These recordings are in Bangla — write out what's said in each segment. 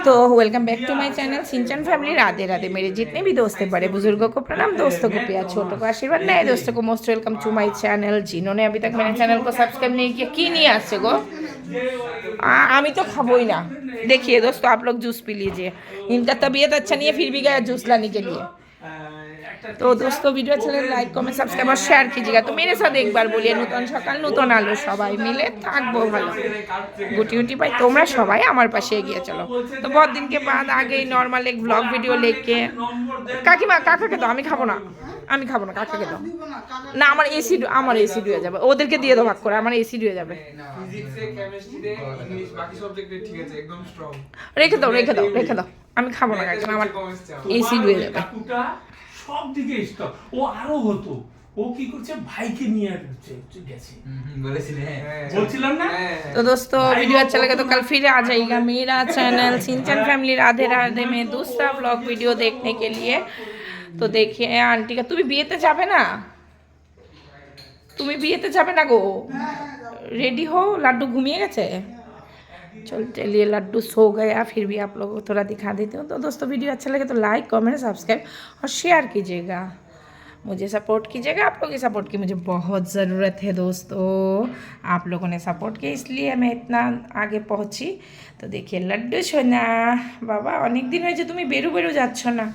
तो welcome back to my channel Sinchan family. Radhe Radhe. मेरे जितने भी दोस्त हैं, बड़े बुजुर्गों को प्रणाम, दोस्तों को प्यार, छोटों को आशीर्वाद, नए दोस्तों को most welcome to my channel. जिन्होंने अभी तक मेरे चैनल को सब्सक्राइब नहीं किया, की नहीं आसছে गो আমি তো খাবোই না। देखिए दोस्तों, आप लोग जूस पी लीजिए। इनका तबीयत अच्छा नहीं है, फिर भी गया जूस लाने के लिए। तो दोस्तों वीडियो अच्छा लगे लाइक कमेंट सब्सक्राइब और शेयर कीजिएगा। तो मेरे साथ एक बार बोलिए নতুন সকাল নতুন আলো, সবাই মিলে থাকবো ভালো। গুটি গুটি ভাই তোমরা সবাই আমার পাশে এগিয়ে চলো। तो बहुत दिन के बाद आ गई नॉर्मल एक ब्लॉग वीडियो लेके। কাকিমা কাকাকে দাও, আমি খাবো না, আমি খাবো না, কাকাকে দাও না। আমার এসি ডুয়ে যাবে, ওদেরকে দিয়ে দাও ভাগ করে, আমার এসি ডুয়ে যাবে। ফিজিক্সে কেমিস্ট্রিতে ইংলিশ বাকি সাবজেক্টে ঠিক আছে, একদম স্ট্রং। রেখে দাও রেখে দাও রেখে দাও, আমি খাবো না কাকিমা, আমার এসি ডুয়ে যাবে। সব দিকে স্টপ। ও আরো হতো, ও কি করছে ভাইকে নিয়ে গেছে, বলছিলাম না। तो दोस्तों वीडियो अच्छा लगे तो कल फिर आ जाइएगा मेरा चैनल सिंचन फैमिली राधे राधे में दूसरा व्लॉग वीडियो देखने के लिए। तो देखिए आंटी का, তুমি বিয়েতে যাবে না, তুমি বিয়েতে যাবে না গো, रेडी हो। लड्डू घूमिए गए, चल चलिए लड्डू सो गया, फिर भी आप लोगों को थोड़ा दिखा देती हूँ। तो दोस्तों वीडियो अच्छा लगे तो लाइक कमेंट सब्सक्राइब और शेयर कीजिएगा, मुझे सपोर्ट कीजिएगा। आप लोगों की सपोर्ट की मुझे बहुत ज़रूरत है दोस्तों, आप लोगों ने सपोर्ट किया इसलिए मैं इतना आगे पहुँची। तो देखिए लड्डू सोना बाबा, अनेक दिन হয়েছে তুমি বেরু বেরু যাচ্ছ না,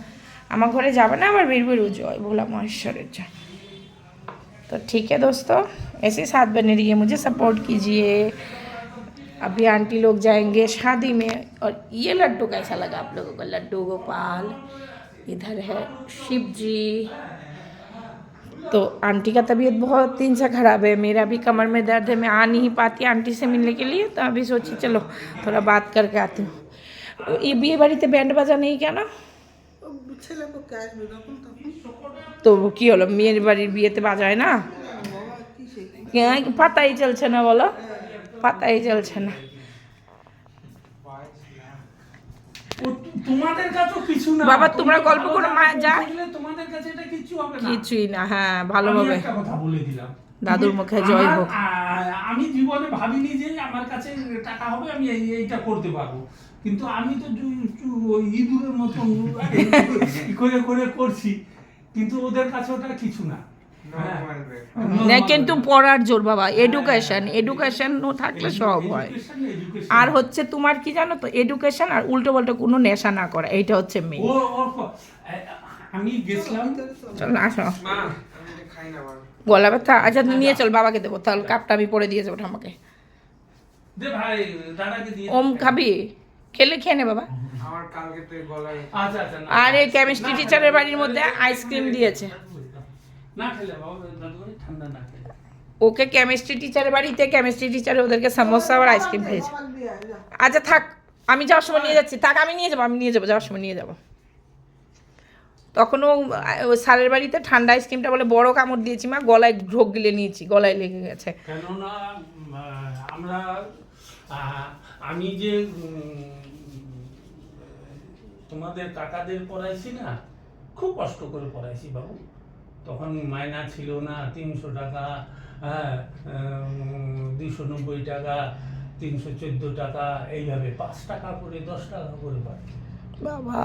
আমার ঘরে যাবে না আবার বেরু বেরু, জয় ভোলা মহেশ্বরের জয়। तो ठीक है दोस्तों, ऐसे साथ बने रहिए, मुझे सपोर्ट कीजिए। अभी आंटी लोग जाएंगे शादी में। और ये लड्डू कैसा लगा आप लोगों को, लड्डू गोपाल, इधर है शिव जी। तो आंटी का तबीयत बहुत दिन से ख़राब है, मेरा भी कमर में दर्द है, मैं आ नहीं पाती आंटी से मिलने के लिए। तो अभी सोची चलो थोड़ा बात करके आती हूँ। ये বিয়ে বাড়িতে ব্যান্ড বাজা নেই কেন? তো কি হলো, মেয়ের বাড়ির বিয়েতে বাজায় না? পাতাই চলছে না বলো, পাতাই চলছে না। তোমাদের কাছে কিছু না বাবা তোমরা গল্প করো, মা যা, তোমাদের কাছে এটা কিছু হবে না, কিছুই না। হ্যাঁ ভালোভাবে একটা কথা বলে দিলাম, দাদুর মুখে জয় হোক। আমি জীবনে ভাবিনি যে আমার কাছে টাকা হবে আমি এইটা করতে পারবো, কিন্তু আমি তো ইঁদুরের মতন করে করে করছি, কিন্তু ওদের কাছে ওটা কিছু না। কিন্তু পড়ার জোর বাবা, এডুকেশন এডুকেশন থাকলে সব হয়। আর হচ্ছে তোমার কি জানো তো, এডুকেশন আর উল্টো পাল্টা কোনো নেশা না করা, এইটা হচ্ছে মেইন। আমি গেছিলাম, চল আসো, গলা ব্যথা। আচ্ছা নিয়ে চল, বাবাকে দেবো তাহলে, কাপটা আমি পরে দিয়ে যাবো আমাকে। ওম খাবি, খেলে খেয়ে নে বাবা। আর এই কেমিস্ট্রি টিচারের বাড়ির মধ্যে আইসক্রিম দিয়েছে, ওকে কেমিস্ট্রি টিচারের বাড়িতে কেমিস্ট্রি টিচারে ওদেরকে সমোসা আর আইসক্রিম খেয়েছে। আচ্ছা থাক, আমি যাওয়ার সময় নিয়ে যাচ্ছি, থাক আমি নিয়ে যাবো, আমি নিয়ে যাবো, যাওয়ার সময় নিয়ে যাবো। তখনও স্যারের বাড়িতে ঠান্ডা আইসক্রিমটা বলে বড় কামড় দিয়েছি মা, গলায় ঢোক গিলে নিয়েছি, গলায় লেগে গেছে। কেননা আমি যে তোমাদের কাকাদের পড়াইছি না, খুব কষ্ট করে পড়াইছি বাবু। তখন মাইনা ছিল না, 300 টাকা, 290 টাকা, 314 টাকা, এইভাবে 5 টাকা করে 10 টাকা করে পাই বাবা।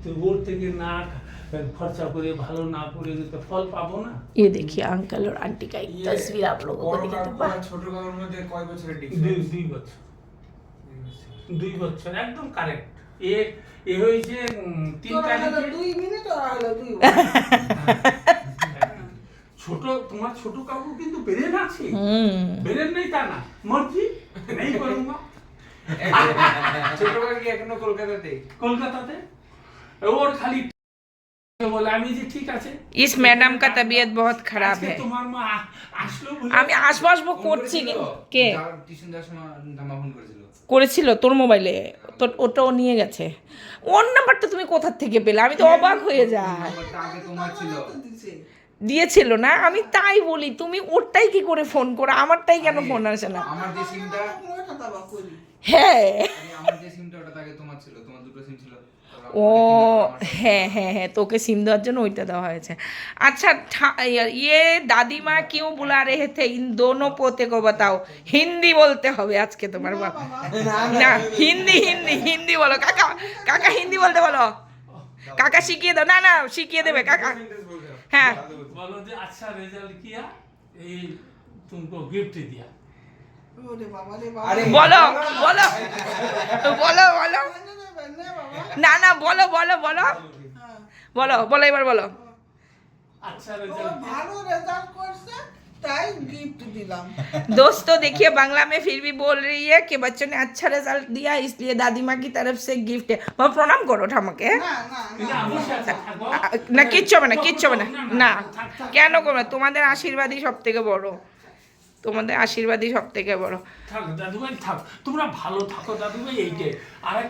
তো ওর থেকে না খরচা করে ভালো না করে তো ফল পাবো না। ये देखिए अंकल और आंटी का एक तस्वीर आप लोगों को दिखाते हैं। ছোট কাকুর মধ্যে কয় বছরের ডিফারেন্স? 2 বছর, 2 বছর একদম কারেক্ট। এ হয়েছে 3 তারিখে 2 মিনিট হলো 2 ছোট, তোমার ছোট কাকু কিন্তু বেরেন আছে, বেরেন নেই তা না, মর্জি নেই করুঙ্গা। ছোট কাকু এখনো কলকাতাতে, কলকাতাতে ওর খালি বলে আমি যে ঠিক আছে। इस मैडम का तबीयत बहुत खराब है। তোমার মা আসলো বলে আমি আসবো করছি, কে টিউশন যাওয়ার সময় দামা ফোন করেছিল, করেছিল তোর মোবাইলে, তোর ওটাও নিয়ে গেছে। ওর নাম্বারটা তুমি কোথা থেকে পেলে, আমি তো অবাক হয়ে যাই। আগে তোমার ছিল, দিয়েছিল না, আমি তাই বলি তুমি ওরটাই কি করে ফোন করো, আমারটাই কেন ফোন আসে না? আমার যে সিমটা হ্যাঁ আমার যে সিমটা ওটা আগে তোমার ছিল, তোমার দুটো সিম ছিল। ও হ্যাঁ হ্যাঁ হ্যাঁ, তোকে সিম দেওয়ার জন্য ওইটা দেওয়া হয়েছে। আচ্ছা ये दादी माँ क्यों बुला रहे थे इन दोनों पोते को बताओ। हिंदी बोलते হবে আজকে তোমার বাপ না, হিন্দি হিন্দি হিন্দি বলো কাকা, কাকা হিন্দি বলতে বলো, কাকা শিখিয়ে দাও। না না শিখিয়ে দেবে কাকা। হ্যাঁ बोलो जो अच्छा रिजल्ट किया ये तुमको गिफ्ट दिया। আরে বলো বলো বলো বলো, না না বলো বলো বলো বলো বলো এবার বলো। अच्छा रिजल्ट ভালো রেজাল্ট করছে তাই গিফট দিলাম। दोस्तों देखिए बांग्ला में फिर भी बोल रही है कि बच्चों ने अच्छा रिजल्ट दिया इसलिए दादी माँ की तरफ से गिफ्ट है। बाबा प्रणाम करो ঠামাকে। না না এটা আমার সাথে থাকবো না কিচ্ছু হবে না কিচ্ছু হবে না, না কেন করবে, তোমাদের আশীর্বাদই সব থেকে বড়, তোমাদের আশীর্বাদই সব থেকে বড়। থাক দাদু ভাই থাক, তোমরা ভালো থাকো দাদু ভাই। এইটাই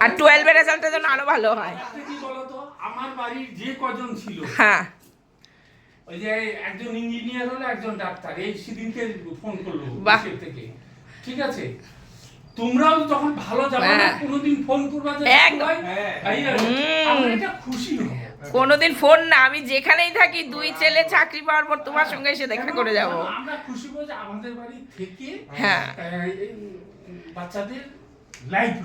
আর 12 এর রেজাল্টের জন্য আরো ভালো হয়। একটা কি বলো তো, আমার বাড়ির যে কজন ছিল হ্যাঁ ওই যে একজন ইঞ্জিনিয়ার হলো, একজন ডাক্তার, এই সেদিনকে ফোন করলো বাহ। দেশের থেকে, ঠিক আছে? তোমরাও যখন ভালো যাবে না হ্যাঁ। কোনোদিন ফোন করবা যে একদম। ভাই, এই আর কি। আমরা এটা খুশি হব। কোনোদিন ফোন না, আমি যেখানেই থাকি দুই ছেলে চাকরি পাওয়ার পর তোমার সঙ্গে এসে দেখা করে যাব। আমরা খুশি হব যে আমাদের বাড়ি থেকে হ্যাঁ এই বাচ্চাদের লাইফ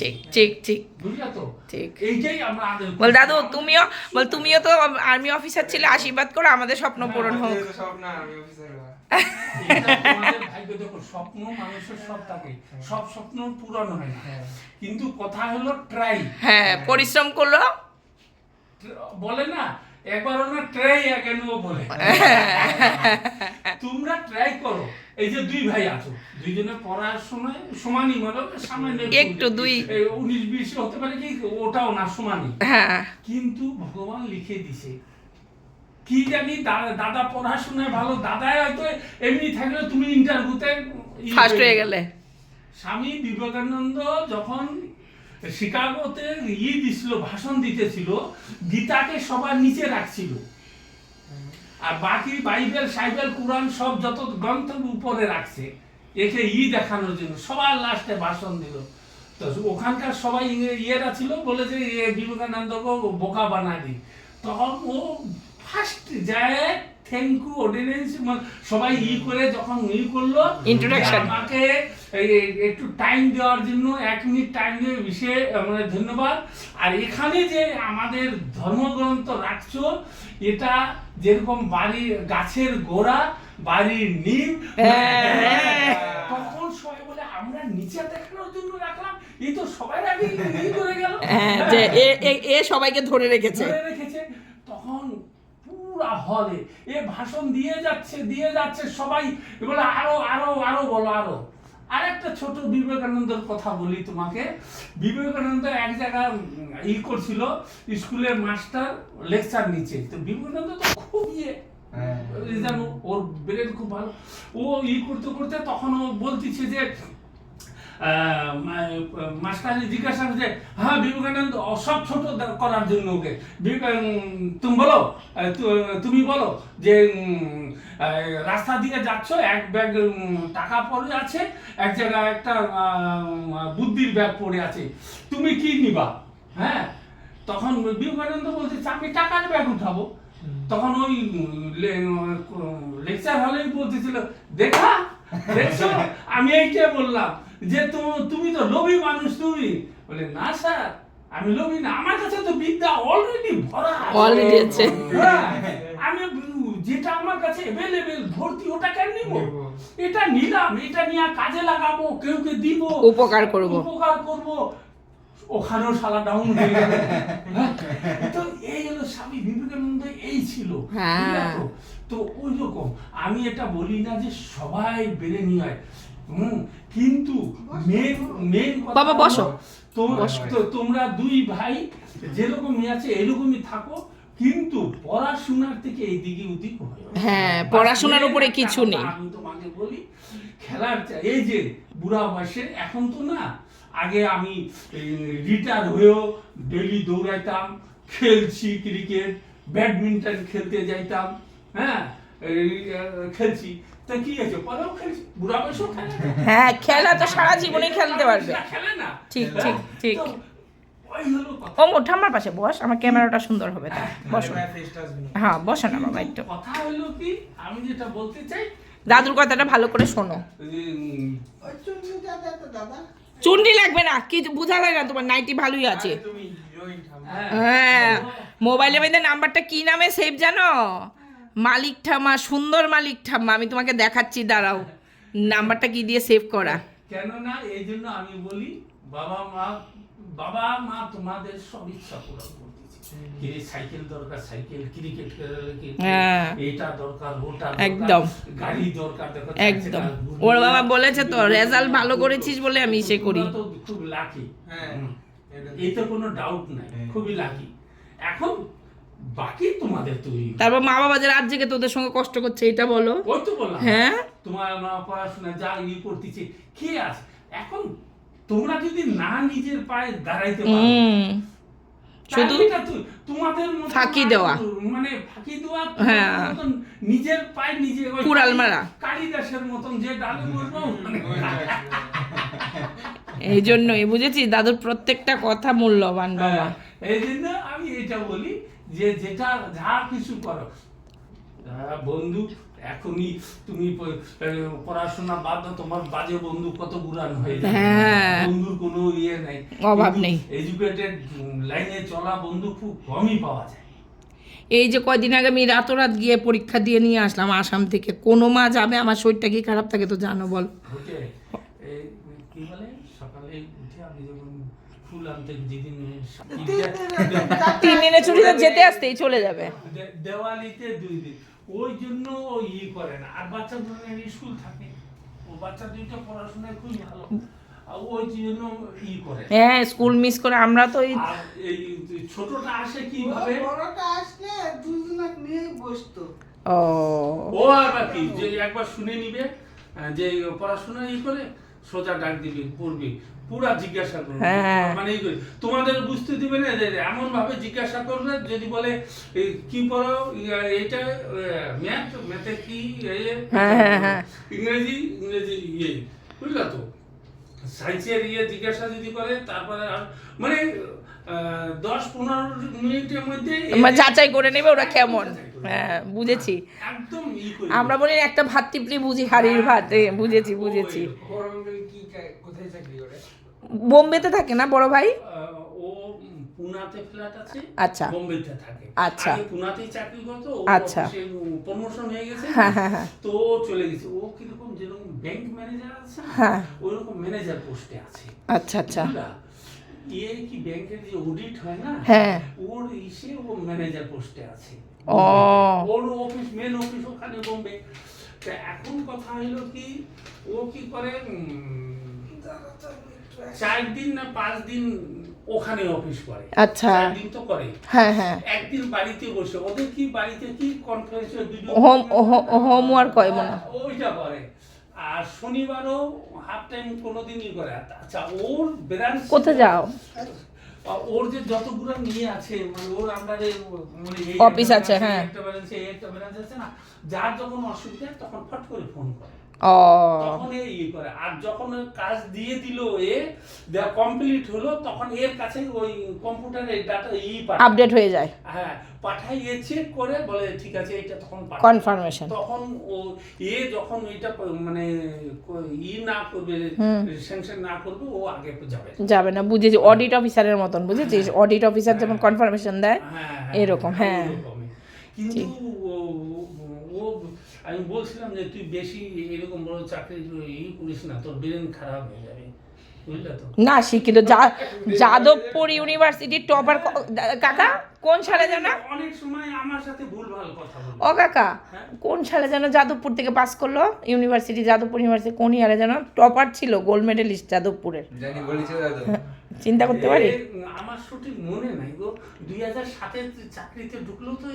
ঠিক ঠিক ঠিক বুঝলা তো? ঠিক। এইটাই আমরা বল দাদু তুমিও তো আর্মি অফিসার ছিলে, আশীর্বাদ করো আমাদের স্বপ্ন পূরণ হোক। সব না আমি অফিসার হওয়া। এটা তোমাদের ভাগ্য। দেখো স্বপ্ন মানুষের সব থাকে, সব স্বপ্ন পূরণ হয় না, কিন্তু কথা হলো ট্রাই। হ্যাঁ পরিশ্রম করলো। বলে না একবারও না ট্রাই এগেনও বলে। তোমরা ট্রাই করো। এই যে দুই ভাই আছো, দুইজনে পড়াশোনায় সমানই, মানে সামান্য একটু দুই 19-20 হতে পারে কি, ওটাও না সমানই, হ্যাঁ কিন্তু ভগবান লিখে দিছে। কি জানি দাদা পড়াশোনায় ভালো, দাদাই হয়তো এমনি থাকলে তুমি ইন্টারভিউতে ফার্স্ট হয়ে গেলে। স্বামী বিবেকানন্দ যখন শিকাগোতে দিছিল, ভাষণ দিতেছিল, গীতাকে সবার নিচে রাখছিল, আর বাকি বাইবেল সাইবেল কোরআন সব যত গ্রন্থ উপরে রাখছে, একে দেখানোর জন্য সবার লাস্টে ভাষণ দিল। তো ওখানকার সবাই ইয়েরা ছিল, বলে যে বিবেকানন্দকে বোকা বানা দি। তখন ও ফার্স্ট যায় থ্যাংক ইউ অর্ডিনেন্স সবাই করে যখন করলো Introduction. আমাকে একটু টাইম দেওয়ার জন্য 1 মিনিট টাইম দিয়ে বিশেষ মানে ধন্যবাদ। আর এখানে যে আমাদের ধর্মগ্রন্থ রাখছো, এটা যেরকম বাড়ির গাছের গোড়া, বাড়ির নিম, তখন সবাই বলে আমরা নিচে দেখানোর জন্য রাখলাম, এই তো সবাই আগে করে গেল, যে এ সবাইকে ধরে রেখেছে। ধরে রেখেছে। তখন পুরা হলে এ ভাষণ দিয়ে যাচ্ছে সবাই বলে আরো আরো আরো বলো আরো। আরেকটা ছোট বিবেকানন্দের কথা বলি তোমাকে। বিবেকানন্দ এক জায়গায় করছিল, স্কুলের মাস্টার লেকচার নিচ্ছে, তো বিবেকানন্দ তো খুব জানো ওর ব্রেন খুব ভালো, ও করতে করতে তখন ও বলতেছে যে মাস্টার জিজ্ঞাসা করছে, হ্যাঁ বিবেকানন্দ সব ছোট করার জন্য ওকে, তুমি বলো যে রাস্তা দিয়ে যাচ্ছ, এক ব্যাগ টাকা পড়ে আছে, এক জায়গায় একটা বুদ্ধির ব্যাগ পড়ে আছে, তুমি কি নিবা? হ্যাঁ, তখন বিবেকানন্দ বলছে আমি টাকার ব্যাগ উঠাবো। তখন ওই লেকচার হলেই বলতেছিল, দেখছো আমি এইটা বললাম যে তুমি তো লোভী মানুষ। তুমি বলে না স্যার আমি লোভী না, আমার কাছে তো বিদ্যা অলরেডি ভরা আছে, আমি যেটা আমার কাছে অ্যাভেলেবেল ভর্তি ওটা কেন নিব? এটা নিলাম, এটা নিয়ে কাজে লাগাবো, কেউকে দিব, উপকার করব। ওখানেও শালা ডাউন হয়ে গেল। তো এই হলো স্বামী বিবেকানন্দ, এই ছিল। তো ওই রকম আমি এটা বলি না যে সবাই বেড়ে নিয়ে হয়, কিন্তু মেন বাবা বসো, তোমরা দুই ভাই যেরকম আছে এরকমই থাকো, কিন্তু পড়াশোনার থেকে এইদিকে ওদিক হয়। হ্যাঁ পড়াশোনার উপরে কিছু নেই। আমি তোমাকে বলি খেলার এই যে বুড়া বয়সে, এখন তো না, আগে আমি রিটায়ার হয়েও ডেইলি দৌড়াইতাম, খেলছি ক্রিকেট, ব্যাডমিন্টন খেলতে যাইতাম, হ্যাঁ এই, খেলছি তা কি আছে পরেও খেলছি বুড়া বয়সেও খেলে না। হ্যাঁ, খেলা তো সারা জীবনেই খেলতে পারবে। খেলে না ঠিক, হ্যাঁ? ঠিক, ঠিক। তো ওই হলো কথা। ও মোট আমার পাশে বস, আমার ক্যামেরাটা সুন্দর হবে তা বসো। ফেসটা আসবে না। হ্যাঁ, বসো না বাবা একটু। কথা হলো কি আমি যেটা বলতে চাই দাদুর কথাটা ভালো করে শোনো। যে, ওই চুন্নিটা দে তো দাদা। চুন্ডি লাগবে না, কি বোঝা যায় না, তোমার নাইটি ভালোই আছে। আরে তুমি হিরোইন ঠাম্মা। হ্যাঁ, হ্যাঁ, মোবাইলের মধ্যে নাম্বারটা কি নামে সেভ জানো? মালিক ঠাম্মা, সুন্দর মালিক ঠাম্মা। আমি তোমাকে দেখাচ্ছি, দাঁড়াও নাম্বারটা কি দিয়ে সেভ করা। কেননা এই জন্য আমি বলি বাবা মা তোমাদের সব ইচ্ছা পূরণ করতেছে। কি সাইকেল দরকার সাইকেল, ক্রিকেট খেললে হ্যাঁ। এটা দরকার ওটা দরকার, একদম। গাড়ি দরকার দেখো একদম, ওর বাবা বলেছে তো রেজাল্ট ভালো করেছিস বলে আমি সে করি। তো খুব লাকি। হ্যাঁ। এতে কোনো ডাউট নাই, খুবই লাকি। এখন বাকি তোমাদের তৈরি। তারপর মা বাবা যে রাত জেগে তোদের সঙ্গে কষ্ট করছে, এটা বলো। ওই তো বললাম হ্যাঁ। তোমার মা পড়াশোনা যা করতেছে কে আছে এখন তোমরা যদি না নিজের পায়ে দাঁড়াইতে পারো শুধু তাহলে এটা তোমাদের মতো ফাঁকি দেওয়া। মানে ফাঁকি দেওয়া হ্যাঁ। তোমাদের মতন নিজের পায়ে নিজে ওই কুড়াল মারা। কালিদাসের মতন যে ডালে বলবো মানে এই জন্যই বুঝেছি দাদুর প্রত্যেকটা কথা মূল্যবান বাবা। এই জন্য আমি এটা বলি যে যেটা যা কিছু করো বন্ধু এখনই তুমি পড়াশোনা বাদ দাও, তোমার বাজে বন্ধু কত বুড়ান হয়ে যায়। হ্যাঁ। বন্ধুর কোনো ইয়ে নাই, অভাব নেই। এডুকেটেড লাইনে চলা বন্ধু খুব কমই পাওয়া যায়। এই যে কয়দিন আগে আমি রাতরাত গিয়ে পরীক্ষা দিয়ে নিয়ে আসলাম আসাম থেকে। কোনো মা যাবে, আমার শরীরটা কি খারাপ থাকে তো জানো বল। ওকে কি বলে সকালে উঠে আমি যখন ফুল আনতে যেদিন 3 দিনের ছুটিতে যেতে আসতেই চলে যাবে। দেওয়ালিতে 2 দিন, ওই জন্য ও করে না। আর বাচ্চাদের স্কুল থাকে, ও বাচ্চা দুইটা পড়াশোনায় খুব ভালো, আর ওই জন্য করে। হ্যাঁ, স্কুল মিস করে আমরা তো আর এই ছোটটা আসে ওই কিভাবে, বড়টা আসলে দুজনক নিয়েই বসতো। ও ও আর বাকি যে একবার শুনে নিবে যে পড়াশোনা করে সোজা ডাক দিবে পড়বে, পুরা জিজ্ঞাসা করবে। হ্যাঁ। মানে তোমাদের বুঝতে দিবে না, যে এমন ভাবে জিজ্ঞাসা করবে যদি বলে এই কি পড়ো এইটা ম্যাথে কি হ্যাঁ। ইংরেজি ইয়ে বুঝলা তো, সায়েন্সের জিজ্ঞাসা যদি করে তারপরে মানে 10-15 মিনিটের মধ্যে যাচাই করে নেবে ওরা কেমন। হ্যাঁ, বুঝেছি। একদম করে আমরা বলি একটা ভাত টিপলি বুঝি হাড়ির ভাত। বুঝেছি। বড় আঙ্কেল কি কোথায় চাকরি করে? বোম্বেতে থাকে না বড় ভাই? ও পুনাতে ফ্ল্যাট আছে, আচ্ছা। বোম্বেতে থাকে। আচ্ছা। আগে পুনাতেই চাকরি করতো, ও আচ্ছা। প্রমোশন হয়ে গেছে। হ্যাঁ। তো ও চলে গেছে। ও কিরকম যেরকম ব্যাংক ম্যানেজার আছে না, হ্যাঁ। ওইরকম ম্যানেজার পোস্টে আছে। আচ্ছা। বুঝলা? কি ব্যাংকের যে অডিট হয় না, হ্যাঁ। ওর ও ম্যানেজার পোস্টে আছে। ও ওর অফিস মেন অফিস ওখানে বোম্বে। তা এখন কথা হলো কি, ও কি করে 4 দিন না 5 দিন ওখানে অফিস করে। আচ্ছা। 4 দিন তো করে। হ্যাঁ। একদিন বাড়িতে বসে ওদের কি বাড়িতে কি কনফারেন্সে ভিডিও হোমওয়ার্ক হয় মনে হয়। ওইটা করে। আর শনিবারও হাফ টাইম কোনোদিনই করে। আচ্ছা, ওর ব্রাঞ্চ কোথায় যাও? ওর যে যতগুলো নিয়ে আছে মানে ওর আন্ডারে মানে এই অফিস আছে, হ্যাঁ। একটা ব্রাঞ্চ আছে না, যার যখন অসুবিধা তখন ফট করে ফোন করে, ও তখন করে। আর যখন কাজ দিয়ে দিল কমপ্লিট হলো, তখন এর কাছে ওই কম্পিউটারে ডাটা আপডেট হয়ে যায়। হ্যাঁ, পাঠাই চেক করে বলে ঠিক আছে এটা, তখন কনফার্মেশন। তখন ও যখন এটা মানে না করবে, স্যাংশন না করবে, ও আগে যাবে না। বুঝেছি, অডিট অফিসারের মতন। বুঝেছিস, অডিট অফিসার যেমন কনফার্মেশন দেয় এরকম। হ্যাঁ, কিন্তু ও আমি বলছিলাম যে তুই বেশি এরকম বড় চাকরি করিস না, তোর ব্রেন খারাপ হয়ে যাবে, বুঝলে তো। না, শিক্ষিত যাদবপুর ইউনিভার্সিটির টপার কাকা কোন সালে জানা? অনেক সময় আমার সাথে ভুলভাল কথা বলে। ও কাকা, কোন সালে যেন যাদবপুর থেকে পাস করলো ইউনিভার্সিটি, যাদবপুর ইউনিভার্সিটি কোন ইয়ারে যেন টপার ছিল, গোল্ড মেডেলিস্ট যাদবপুরের। জানি বলেছিল দাদু। চিন্তা করতে পারি। আমার সঠিক মনে নাই গো, 2007-এ চাকরিতে ঢুকলো তো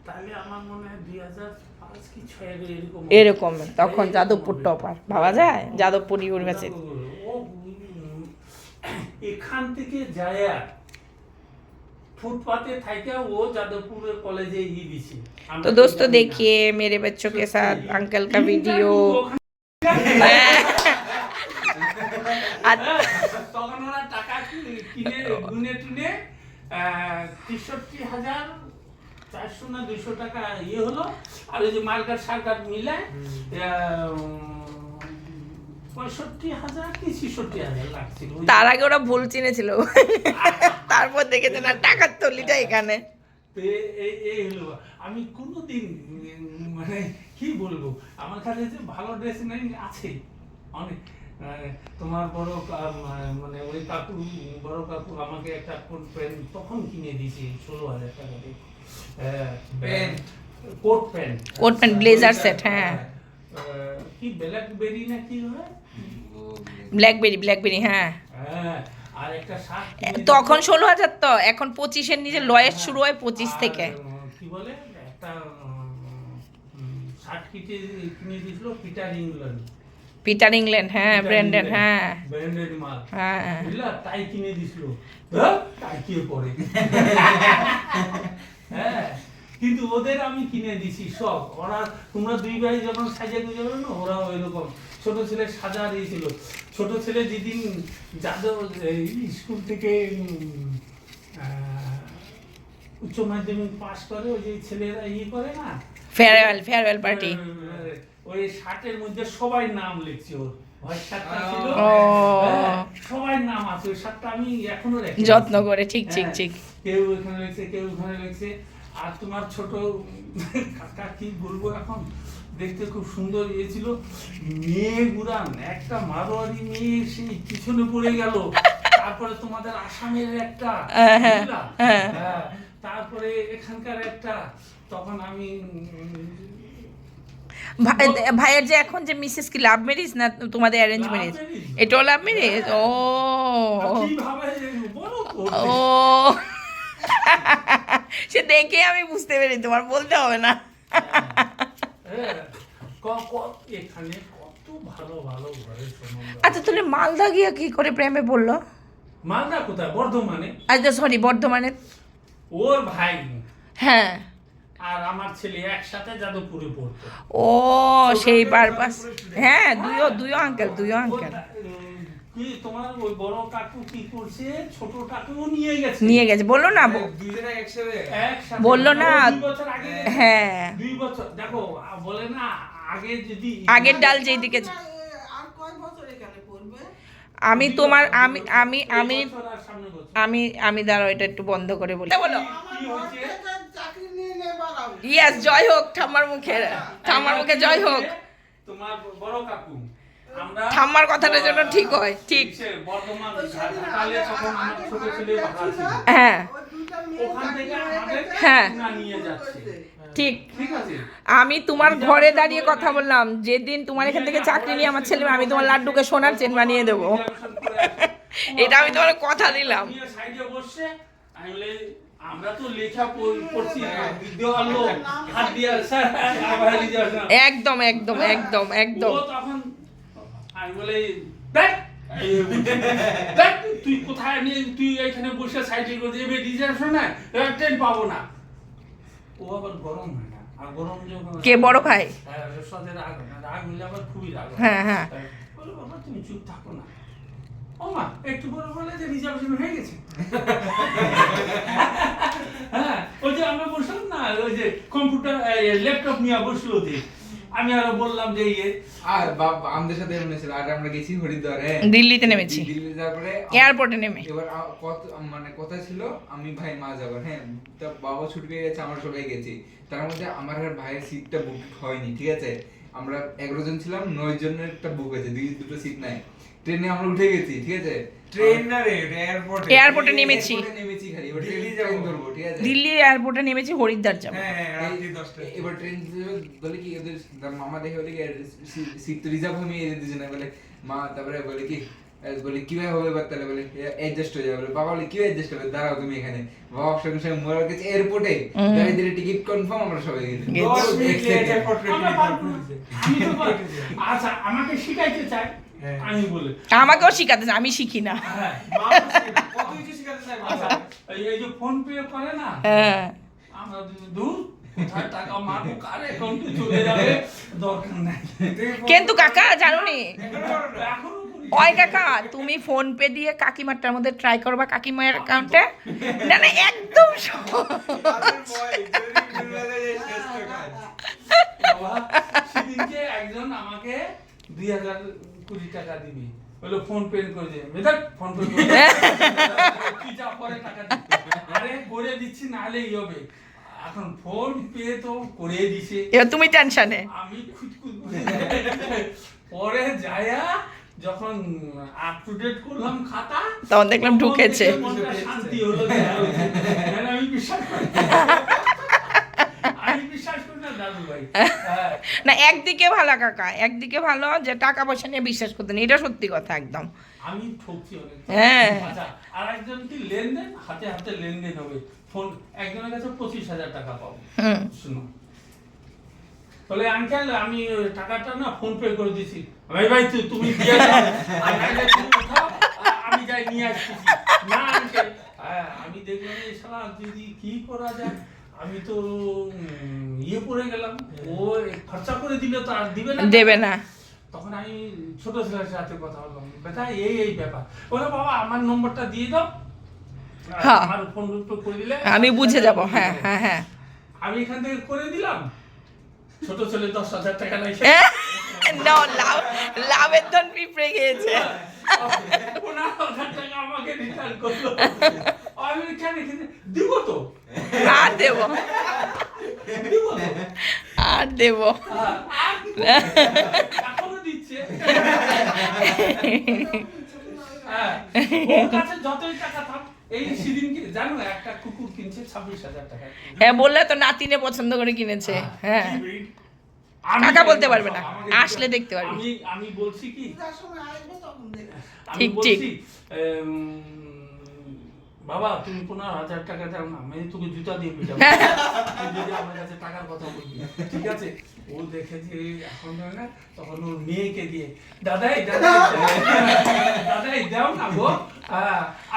তাহলে আমার মনে হয় 2005 কি 2006 এরকম তখন যাদবপুর টপার ভাবা যায়, যাদবপুর ইউনিভার্সিটি। ও এখান থেকে যায় फुटपाथे थाइका वो जादवपुर कॉलेजे ही दिसी तो दोस्तों देखिए मेरे बच्चों के साथ अंकल का वीडियो। তখন ওরা টাকা কিনে গুনে টুনে ৬৩,৪০০ না ২০০ টাকা ইয়ে হলো, আর ওই যে মার্কার সার্কার মিলে ৬৫,০০০ কি ৬৬,০০০ লাগছিল। তার আগে ওরা ভুল চিনেছিল, তারপর দেখেছে না টাকার তলিটা এখানে। তো এই হলো, আমি কোনোদিন মানে কি বলবো, আমার কাছে যে ভালো ড্রেস নাই আছে অনেক। তোমার বড় মানে ওই কাকু, বড় কাকু আমাকে একটা কোট প্যান্ট তখন কিনে দিয়েছে ১৬,০০০ টাকা দিয়ে, কোট প্যান্ট ব্লেজার সেট, হ্যাঁ কি ব্ল্যাকবেরি না কি হয়, ব্ল্যাকবেরি হ্যাঁ। হ্যাঁ, আর একটা শার্ট তখন ১৬,০০০, তো এখন 25-এর নিচে লয়ের শুরু হয় 25 থেকে। কি বলে একটা শার্ট কিনে দিয়েছিল পিটার ইংল্যান্ড, হ্যাঁ ব্র্যান্ডেড, হ্যাঁ ব্র্যান্ডেড মাল, হ্যাঁ বুঝলা, তাই কিনে দিছিল, তাই কি পরে। হ্যাঁ, কিন্তু ওদের আমি কিনে দিছি সব। ওরা তোমরা দুই ভাই যখন সাজা গুজে যাবে না, ওরা ওইরকম। ছোট ছেলে সাজা দিয়েছিল, ছোট ছেলে যেদিন যাদব স্কুল থেকে উচ্চ মাধ্যমিক পাস করে, ওই যে ছেলেরা ইয়ে করে না, ফেয়ারওয়েল পার্টি, ওই শার্টের মধ্যে সবাই নাম লিখছে, ওর হোয়াইট শার্টটা ছিল, সবাই নাম আছে। ওই শার্টটা আমি এখনো রেখে যত্ন করে, ঠিক ঠিক ঠিক। কেউ এখানে লিখছে, কেউ ওখানে লিখছে। আর তোমার ছোট কাকা কি বলবো, এখন দেখতে খুব সুন্দর ইয়ে ছিল, মেয়ে গুড়ান একটা মারোয়ারি মেয়ে সেই পিছনে পড়ে গেল। তারপরে তোমাদের আসামের একটা, তারপরে এখানকার একটা। তখন আমি ভাইয়ের যে এখন যে মিসেস কি লাভ ম্যারেজ না তোমাদের অ্যারেঞ্জ ম্যারেজ? এটাও লাভ ম্যারেজ? ও ও সে দেখে আমি বুঝতে পেরেছি, তোমার বলতে হবে না। এখানে কত ভালো ভালো ঘরের সম্বন্ধ। আচ্ছা তাহলে মালদা গিয়ে কি করে প্রেমে পড়লো? মালদা কোথায়? বর্ধমানে। আচ্ছা সরি, বর্ধমানে। ওর ভাই হ্যাঁ আর আমার ছেলে একসাথে যাদবপুরে পড়তো। ও সেই পারপাস, হ্যাঁ দুইও আঙ্কেল। কি তোমার ওই বড় কাকু কি করছে, ছোট কাকু নিয়ে গেছে বললো না, দুইজনে একসাথে বললো না, 2 বছর আগে, হ্যাঁ 2 বছর। দেখো বলে না, আগে যদি আগের ডাল যেদিকে। আর কয় বছর এখানে পড়বে? আমি তোমার আমি বছর আর সামনে বছর। আমি দাঁড়াও, এটা একটু বন্ধ করে বলি। বলো কি হয়েছে? চাকরি নিয়ে নেবার আমি। ইয়েস, জয় হোক ঠাম্মার মুখে জয় হোক। তোমার বড় কাকু, আমরা ঠাম্মার কথাটা যেন ঠিক হয়, ঠিক। বর্ধমান ঢাকালে তখন আমার ছোট ছেলে ভাড়া ছিল, হ্যাঁ ওই দুইটা মেয়ে ওখান থেকে আমাদের হ্যাঁ না নিয়ে যাচ্ছে। ঠিক। ঠিক আছে, আমি তোমার ঘরে দাঁড়িয়ে কথা বললাম, যেদিন তোমার এখান থেকে চাকরি নিয়ে আমার ছেলে, আমি তোমার লাড্ডুকে সোনার চেন বানিয়ে দেবো, এটা আমি তোমার কথা দিলাম। সাইডে বসে আমি বলে, আমরা তো লেখা পড়ছি, দেওয়াল লোক হাত দিয়ে স্যার আবার লিখে আসা। একদম ও তখন আমি বলে, তুই কোথায় নিয়ে, তুই এখানে বসে সাইডে করে এবার রিজার্ভেশন না, ট্রেন পাবো না। ও আবার গরম হয় না, আর গরম যখন কে বড় ভাই? রাগ হইলে আবার খুবই রাগ। হ্যাঁ বলো বাবা তুমি চুপ থাকো না, ও মা একটু বড় বলে যে রিজার্ভেশন হয়ে গেছে। হ্যাঁ, ওই যে আমরা বসলাম না, ওই যে কম্পিউটার ল্যাপটপ নিয়ে বসলো, যে আমি আরো বললাম যে ইয়ে, আর আমাদের সাথে এমন আর আমরা গেছি হরিদ্বারে, দিল্লিতে নেমেছি, দিল্লি যাওয়ার পরে এয়ারপোর্টে নেমে। এবার মানে কথা ছিল আমি ভাই মা যাবো, হ্যাঁ তা বাবা ছুটি পেয়ে গেছে, আমরা সবাই গেছি। তার মধ্যে আমার আর ভাইয়ের সিটটা বুক হয়নি, ঠিক আছে। আমরা 11 জন ছিলাম, 9 জনের একটা বুক হয়েছে, দুটো সিট নাই। ট্রেনে আমরা উঠে গেছি, ঠিক আছে। ট্রেন না রে, এয়ারপোর্টে নেমেছি খালি এবার দিল্লি ট্রেন যাবো। ধরবো, ঠিক আছে। দিল্লির এয়ারপোর্টে নেমেছি, হরিদ্বার যাবো। হ্যাঁ রাত্রি 10টা। এবার ট্রেন বলে কি ওদের মামা দেখে বলে কি সিট তো রিজার্ভ আমি এনে দিয়েছি না, বলে মা। তারপরে বলে কি কিভাবে হবে এবার, তাহলে বলে অ্যাডজাস্ট হয়ে যাবে। বাবা বলে কি অ্যাডজাস্ট হবে, দাঁড়াও তুমি এখানে। বাবা সঙ্গে সঙ্গে মোড়ার কাছে এয়ারপোর্টে দাঁড়িয়ে দিলে টিকিট কনফার্ম, আমরা সবাই গেছি। 10 মিনিট লেট এয়ারপোর্ট আমরা পারবো না। আমি তো পারবো। আচ্ছা আমাকে শিখাইতে চাই, আমি বলে আমাকেও শিখাতে, আমি শিখি না। হ্যাঁ, কত কিছু শিখাতে চাই আচ্ছা, বাবা। এই যে ফোন পে করে না, হ্যাঁ আমরা দূর কোথায় টাকা মারবো, কার অ্যাকাউন্টে চলে যাবে, দরকার নাই। কিন্তু কাকা জানো নি এখনো করি। ওই কাকা তুমি ফোন পে দিয়ে কাকিমারটার মধ্যে ট্রাই করবা, কাকিমার অ্যাকাউন্টে না না একদম বাবা, সেদিনকে একজন আমাকে 2020 টাকা দিবি, বললো ফোন পে করে দে, বেদার ফোন পে করে দে। তুই যা পরে টাকা দিবি। আরে করে দিচ্ছি, নাহলে ই হবে। এখন ফোন পে তো করে দিছে, এবার তুমি টেনশনে আমি খুঁতখুত করে পরে যায়া যখন আপ টু ডেট করলাম খাতা, তখন দেখলাম ঢুকেছে। তখন মনটা শান্তি হলো যে নাহলে আমি বিশ্বাস করি আমি বিশ্বাস করি না দাদু ভাই। হ্যাঁ। না একদিকে ভালো কাকা, একদিকে ভালো যে টাকা পয়সা নিয়ে বিশ্বাস করতে নেই, এটা সত্যি কথা একদম। আমি ঠকছি অনেক। হ্যাঁ। আচ্ছা, আর একজন কি লেনদেন, হাতে হাতে লেনদেন হবে, ফোন একজনের কাছে 25,000 টাকা পাবো। হুম। শুনো, বলে আঙ্কেল আমি ওই টাকাটা না ফোন পে করে দিছি। ভাই ভাই তুমি দিয়ে দাও, আর নাহলে তুমি উঠাও, আমি যাই নিয়ে আসতেছি। না আঙ্কেল, আমি দেখলাম এই শালা যদি কি করা যায়, আমি তো ইয়ে পড়ে গেলাম, ও খরচা করে দিলে তো আর দিবে না, দেবে না। তখন আমি ছোট ছেলের সাথে কথা বললাম, বেটা এই ব্যাপার। বলে বাবা আমার নম্বরটা দিয়ে দাও, হ্যাঁ। আমার ফোন পে করে দিলে আমি বুঝে যাব। হ্যাঁ হ্যাঁ হ্যাঁ আমি এখান থেকে করে দিলাম। ছোট ছেলে 10,000 টাকা নাই, না লাভ, লাভের ধন পিঁপড়ে গিয়েছে। 15,000 টাকা আমাকে রিটার্ন করলো। আমি কেন দিব তো, আর দেব, দিব তো। আর দেব। আর দিব। এখনো দিচ্ছে। হ্যাঁ, ওর কাছে যতই টাকা থাক, এই সেদিনকে জানো একটা কুকুর কিনছে 26,000 টাকা। হ্যাঁ বললে তো নাতিনে পছন্দ করে কিনেছে। হ্যাঁ কাকা বলতে পারবে না, আসলে দেখতে পারবে। আমি বলছি কি, যার সময় আসবে তখন দেখবে। আমি ঠিক, বলছি ঠিক। বাবা তুমি 15,000 টাকা দাও না, আমি তোকে জুতা দিয়ে পিটাবো তুই যদি আমার কাছে টাকার কথা বলবি, ঠিক আছে? ও দেখে যে এখন হয় না, তখন ওর মেয়েকে দিয়ে দাদাই দাও না গো,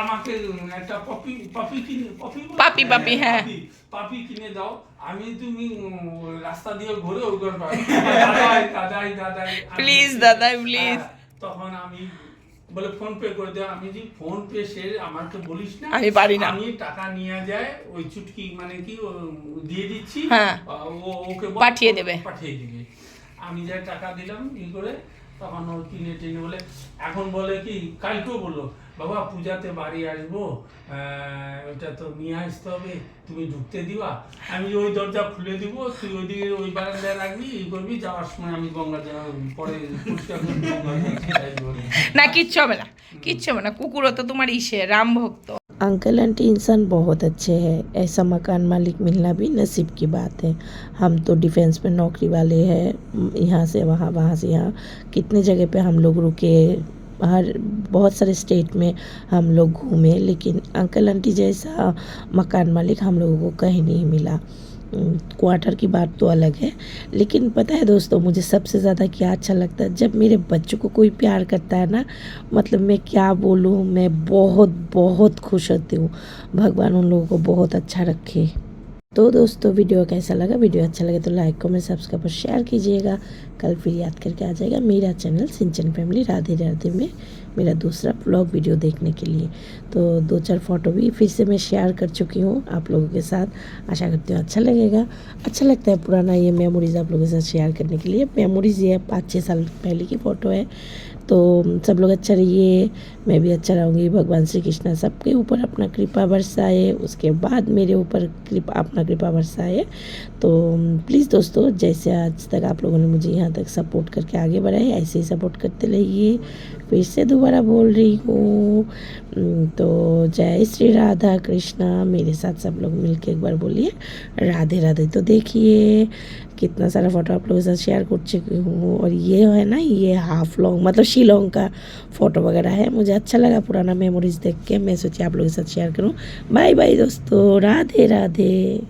আমাকে একটা পপি কিনে, পাপি, হ্যাঁ। পাপি কিনে দাও, আমি তুমি রাস্তা দিয়ে ঘুরে ওই করে দাদাই প্লিজ দাদা প্লিজ। তখন আমি বলে ফোন পে করে দাও। আমি যে ফোন পে সে আমাকে বলিস না, আমি পারি না। আমি টাকা নিয়ে যায় ওই চুটকি মানে কি দিয়ে দিচ্ছি, হ্যাঁ। ও ওকে পাঠিয়ে দেবে। পাঠিয়ে দিবে। আমি যাই টাকা দিলাম ই করে, তখন ও কিনে টিনে বলে, এখন বলে কি কালকেও বললো বাবা পূজাতে বাড়ি আসবো, ওটা তো নিয়ে আসতে হবে, তুমি ঢুকতে দিবা। আমি ওই দরজা খুলে দিব, তুই ওইদিকে ওই বারান্দায় রাখবি, ই করবি, যাওয়ার সময় আমি গঙ্গা পরে পরিষ্কার করে গঙ্গা ছেড়ে দিব। না কিচ্ছু হবে না, কিচ্ছু হবে না। কুকুরও তো তোমার ইসে রাম भक्त। अंकल आंटी इंसान बहुत अच्छे हैं, ऐसा मकान मालिक मिलना भी नसीब की बात है। हम तो डिफेंस में नौकरी वाले हैं, यहाँ से वहाँ, वहाँ से यहाँ, कितने जगह पे हम लोग रुके, हर बहुत सारे स्टेट में हम लोग घूमे, लेकिन अंकल आंटी जैसा मकान मालिक हम लोगों को कहीं नहीं मिला। क्वार्टर की बात तो अलग है, लेकिन पता है दोस्तों मुझे सबसे ज़्यादा क्या अच्छा लगता है, जब मेरे बच्चों को कोई प्यार करता है ना, मतलब मैं क्या बोलूँ, मैं बहुत बहुत खुश होती हूँ। भगवान उन लोगों को बहुत अच्छा रखे। तो दोस्तों वीडियो कैसा लगा, वीडियो अच्छा लगे तो लाइक कमेंट सब्सक्राइब और शेयर कीजिएगा। कल फिर याद करके आ जाएगा मेरा चैनल सिंचन फैमिली राधे राधे में मेरा दूसरा व्लॉग वीडियो देखने के लिए। तो 2-4 फ़ोटो भी फिर से मैं शेयर कर चुकी हूँ आप लोगों के साथ, आशा करती हूँ अच्छा लगेगा। अच्छा लगता है पुराना ये मेमोरीज़ आप लोगों के साथ शेयर करने के लिए। मेमोरीज़ ये 5-6 साल पहले की फ़ोटो है। तो सब लोग अच्छा रहिए, मैं भी अच्छा रहूँगी। भगवान श्री कृष्ण सबके ऊपर अपना कृपा बरसाए, उसके बाद मेरे ऊपर अपना कृपा बरसाए। तो प्लीज़ दोस्तों जैसे आज तक आप लोगों ने मुझे यहाँ तक सपोर्ट करके आगे बढ़ाए, ऐसे ही सपोर्ट करते रहिए। फिर से दोबारा बोल रही हूँ, तो जय श्री राधा कृष्णा। मेरे साथ सब लोग मिलके एक बार बोलिए राधे राधे। तो देखिए कितना सारा फ़ोटो आप लोगों के साथ शेयर कर चुकी हूँ, और ये है ना, ये हाफ लॉन्ग मतलब शिलोंग का फ़ोटो वगैरह है। मुझे अच्छा लगा पुराना मेमोरीज़ देख के, मैं सोची आप लोगों के साथ शेयर करूँ। बाय बाय दोस्तों, राधे राधे।